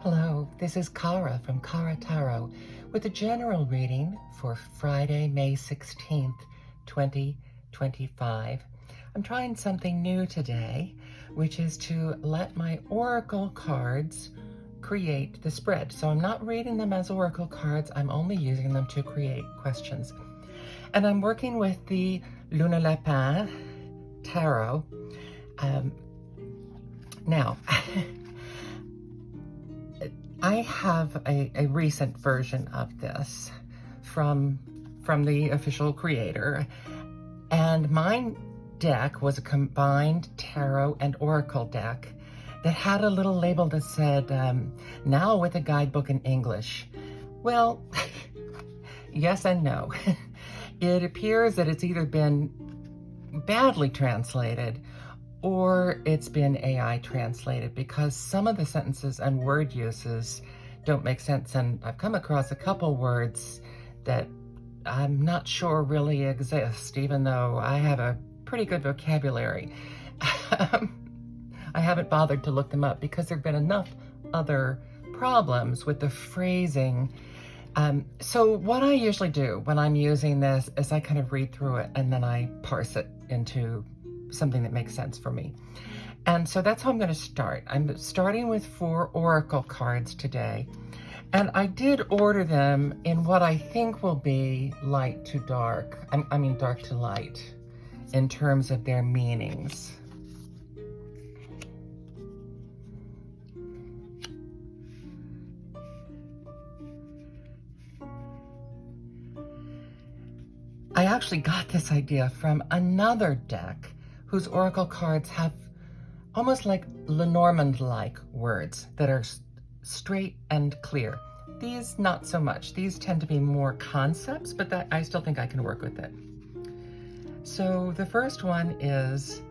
Hello, this is Kara from Kara Tarot with a general reading for Friday, May 16th, 2025. I'm trying something new today, which is to let my oracle cards create the spread. So I'm not reading them as oracle cards, I'm only using them to create questions. And I'm working with the LunaLapin tarot. Now, I have a recent version of this from the official creator, and my deck was a combined tarot and oracle deck that had a little label that said, now with a guidebook in English. Well, yes and no. It appears that it's either been badly translated or it's been AI translated, because some of the sentences and word uses don't make sense. And I've come across a couple words that I'm not sure really exist, even though I have a pretty good vocabulary. I haven't bothered to look them up because there have been enough other problems with the phrasing. So what I usually do when I'm using this is I kind of read through it and then I parse it into something that makes sense for me. And so that's how I'm going to start. I'm starting with 4 oracle cards today. And I did order them in what I think will be light to dark. I mean dark to light in terms of their meanings. I actually got this idea from another deck whose oracle cards have almost like Lenormand-like words that are straight and clear. These, not so much. These tend to be more concepts, but that I still think I can work with it. So the first one is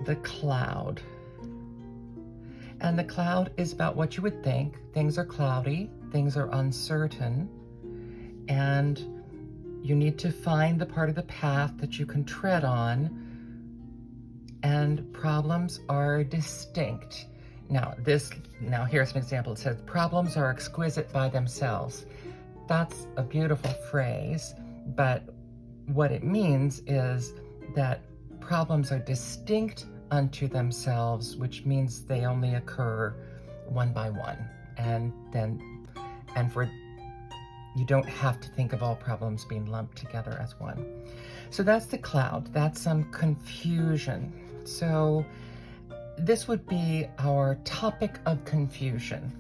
the cloud. And the cloud is about what you would think. Things are cloudy, things are uncertain, and you need to find the part of the path that you can tread on, and problems are distinct. Now here's an example. It says, problems are exquisite by themselves. That's a beautiful phrase, but what it means is that problems are distinct unto themselves, which means they only occur one by one. You don't have to think of all problems being lumped together as one. So that's the cloud. That's some confusion. So this would be our topic of confusion.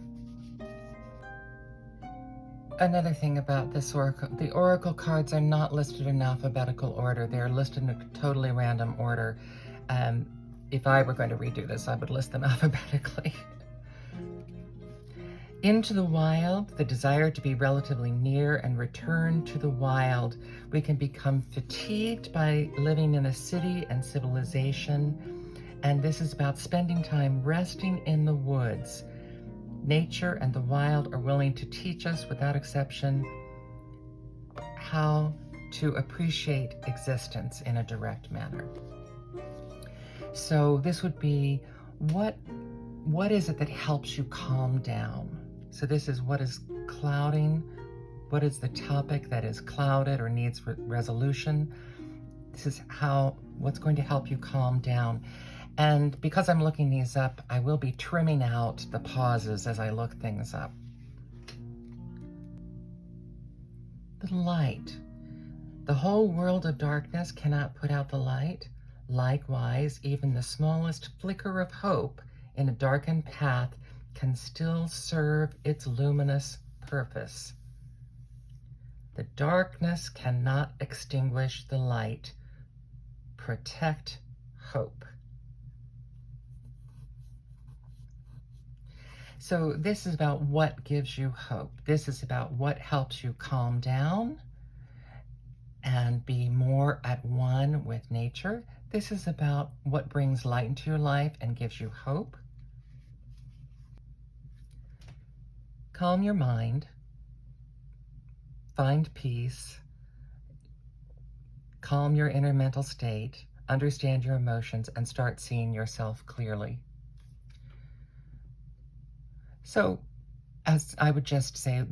Another thing about this oracle, the oracle cards are not listed in alphabetical order. They're listed in a totally random order. If I were going to redo this, I would list them alphabetically. Into the wild, the desire to be relatively near and return to the wild. We can become fatigued by living in a city and civilization, and this is about spending time resting in the woods. Nature and the wild are willing to teach us, without exception, how to appreciate existence in a direct manner. So this would be, what is it that helps you calm down? So this is what is clouding. What is the topic that is clouded or needs resolution? This is what's going to help you calm down. And because I'm looking these up, I will be trimming out the pauses as I look things up. The light. The whole world of darkness cannot put out the light. Likewise, even the smallest flicker of hope in a darkened path can still serve its luminous purpose. The darkness cannot extinguish the light. Protect hope. So this is about what gives you hope. This is about what helps you calm down and be more at one with nature. This is about what brings light into your life and gives you hope. Calm your mind, find peace, calm your inner mental state, understand your emotions, and start seeing yourself clearly. So as I would just say,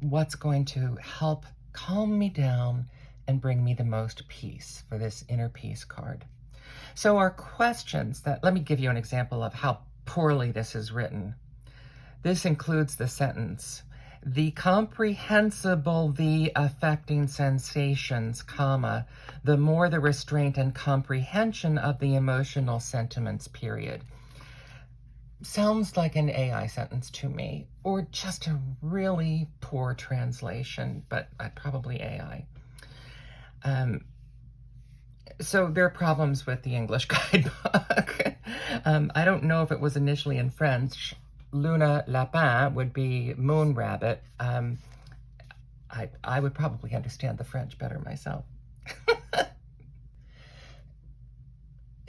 what's going to help calm me down and bring me the most peace for this inner peace card. So our questions let me give you an example of how poorly this is written. This includes the sentence, the comprehensible, the affecting sensations, comma, the more the restraint and comprehension of the emotional sentiments, period. Sounds like an AI sentence to me, or just a really poor translation, but probably AI. So there are problems with the English guidebook. I don't know if it was initially in French. LunaLapin would be moon rabbit. I would probably understand the French better myself.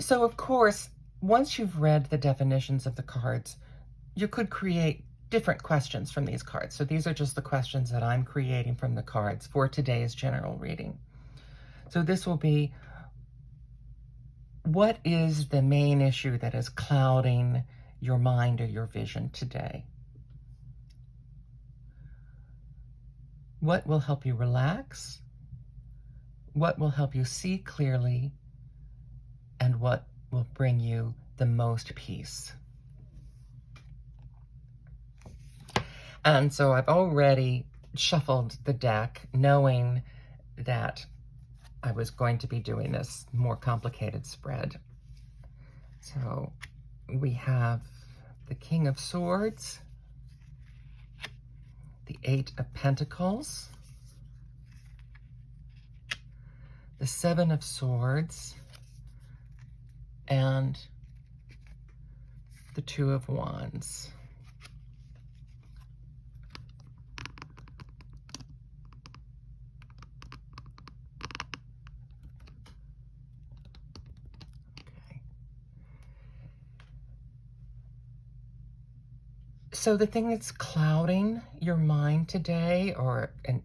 So of course, once you've read the definitions of the cards, you could create different questions from these cards. So these are just the questions that I'm creating from the cards for today's general reading. So this will be, what is the main issue that is clouding your mind or your vision today? What will help you relax? What will help you see clearly? And what will bring you the most peace? And so I've already shuffled the deck, knowing that I was going to be doing this more complicated spread. So we have the King of Swords, the Eight of Pentacles, the Seven of Swords, and the Two of Wands. Okay. So the thing that's clouding your mind today, and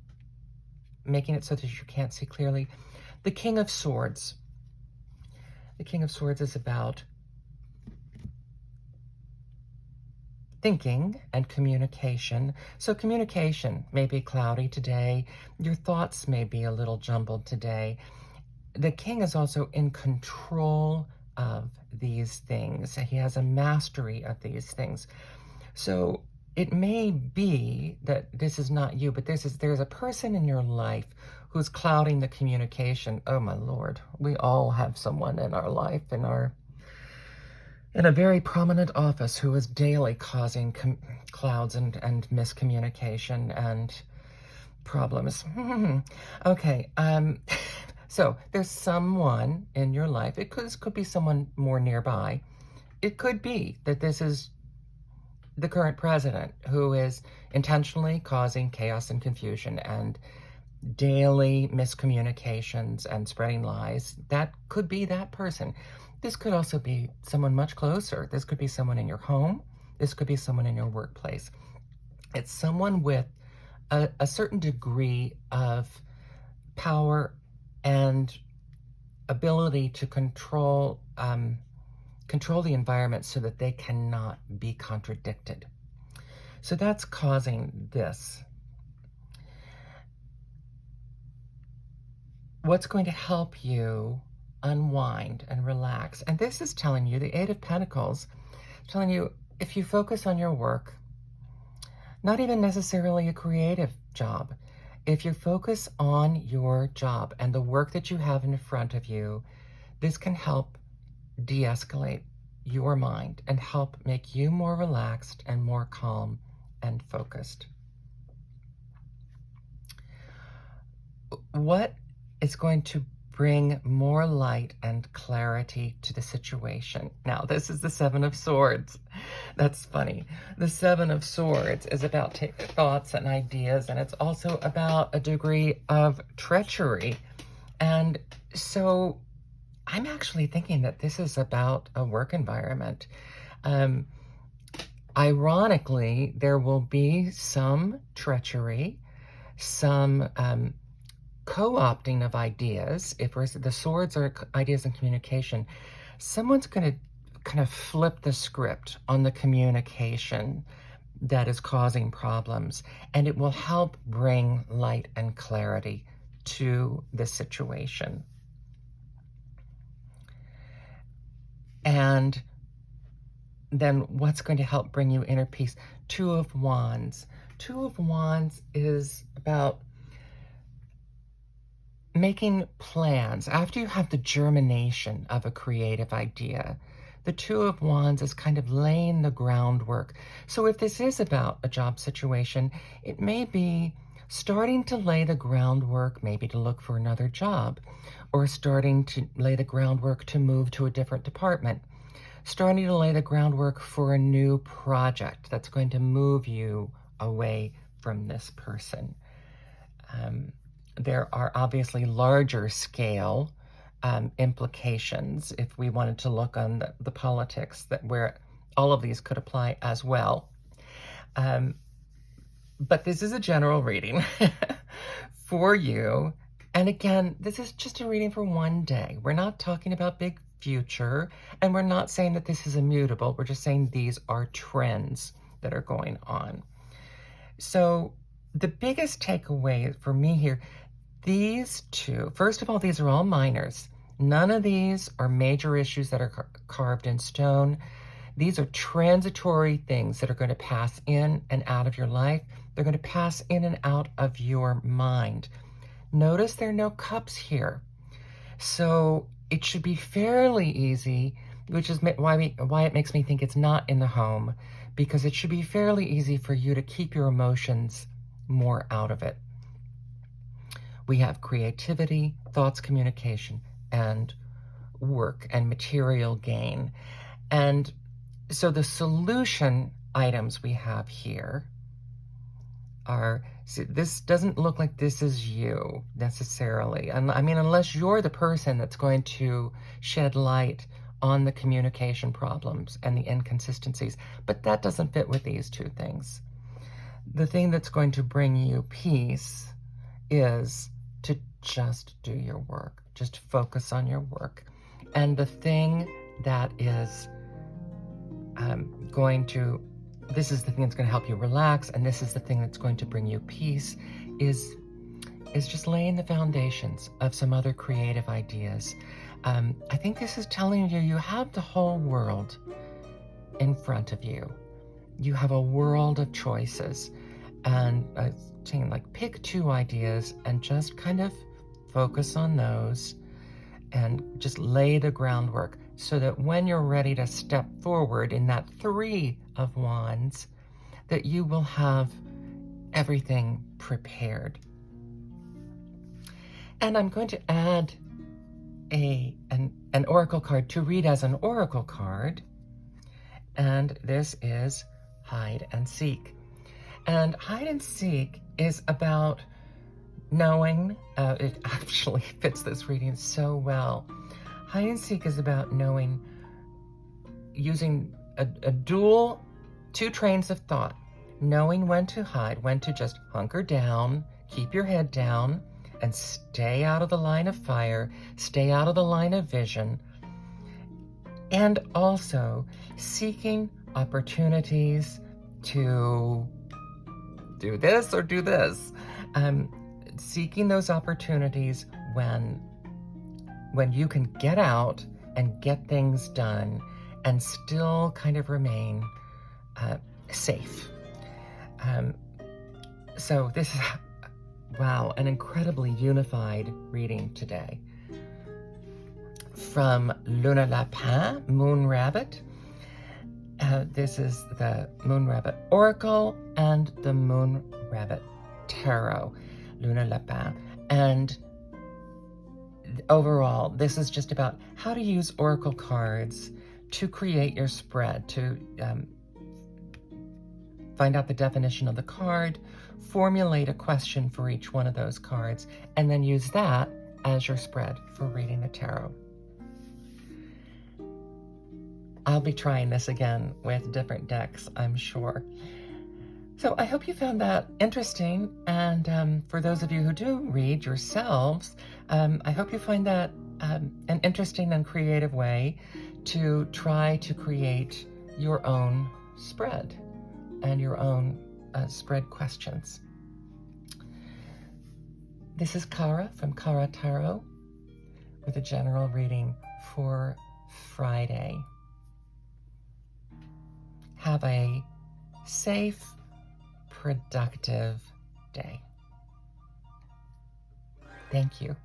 making it so that you can't see clearly, the King of Swords. The King of Swords is about thinking and communication. So communication may be cloudy today. Your thoughts may be a little jumbled today. The King is also in control of these things. He has a mastery of these things. So it may be that this is not you, but there's a person in your life who's clouding the communication. Oh my Lord, we all have someone in our life, in a very prominent office, who is daily causing clouds and miscommunication and problems. Okay, so there's someone in your life. This could be someone more nearby. It could be that this is the current president, who is intentionally causing chaos and confusion and daily miscommunications and spreading lies. That could be that person. This could also be someone much closer. This could be someone in your home. This could be someone in your workplace. It's someone with a certain degree of power and ability to control the environment so that they cannot be contradicted. So that's causing this. What's going to help you unwind and relax? And this is telling you, the Eight of Pentacles, telling you, if you focus on your work, not even necessarily a creative job, if you focus on your job and the work that you have in front of you, this can help de-escalate your mind and help make you more relaxed and more calm and focused. What is going to bring more light and clarity to the situation? Now, this is the Seven of Swords. That's funny. The Seven of Swords is about thoughts and ideas, and it's also about a degree of treachery. And so I'm actually thinking that this is about a work environment. Ironically, there will be some treachery, some co-opting of ideas. If the swords are ideas and communication, someone's going to kind of flip the script on the communication that is causing problems, and it will help bring light and clarity to the situation. And then what's going to help bring you inner peace? Two of Wands. Two of Wands is about making plans. After you have the germination of a creative idea, the Two of Wands is kind of laying the groundwork. So if this is about a job situation, it may be starting to lay the groundwork, maybe to look for another job, or starting to lay the groundwork to move to a different department, starting to lay the groundwork for a new project that's going to move you away from this person. There are obviously larger scale implications if we wanted to look on the politics, that where all of these could apply as well. But this is a general reading for you. And again, this is just a reading for one day. We're not talking about big future, and we're not saying that this is immutable. We're just saying these are trends that are going on. So the biggest takeaway for me here, these two, first of all, these are all minors. None of these are major issues that are carved in stone. These are transitory things that are going to pass in and out of your life. They're going to pass in and out of your mind. Notice there are no cups here. So it should be fairly easy, which is why it makes me think it's not in the home, because it should be fairly easy for you to keep your emotions more out of it. We have creativity, thoughts, communication, and work and material gain. And so the solution items we have here are, see, this doesn't look like this is you necessarily. I mean, unless you're the person that's going to shed light on the communication problems and the inconsistencies, but that doesn't fit with these two things. The thing that's going to bring you peace is to just do your work, just focus on your work. And the thing that is this is the thing that's going to help you relax, and this is the thing that's going to bring you peace, is just laying the foundations of some other creative ideas. I think this is telling you you have the whole world in front of you. You have a world of choices, and saying, like, pick two ideas and just kind of focus on those and just lay the groundwork so that when you're ready to step forward in that Three of Wands, that you will have everything prepared. And I'm going to add an oracle card to read as an oracle card, and this is Hide and Seek. And Hide and Seek is about knowing, it actually fits this reading so well. Hide and Seek is about knowing, using two trains of thought, knowing when to hide, when to just hunker down, keep your head down, and stay out of the line of fire, stay out of the line of vision, and also seeking opportunities to do this or do this. Seeking those opportunities when you can get out and get things done and still kind of remain safe. So this is, wow, an incredibly unified reading today. From LunaLapin, Moon Rabbit. This is the Moon Rabbit Oracle and the Moon Rabbit Tarot, LunaLapin. And overall, this is just about how to use oracle cards to create your spread, to find out the definition of the card, formulate a question for each one of those cards, and then use that as your spread for reading the tarot. I'll be trying this again with different decks, I'm sure. So I hope you found that interesting, and for those of you who do read yourselves, I hope you find that an interesting and creative way to try to create your own spread and your own spread questions. This is Kara from Kara Tarot with a general reading for Friday. Have a safe, productive day. Thank you.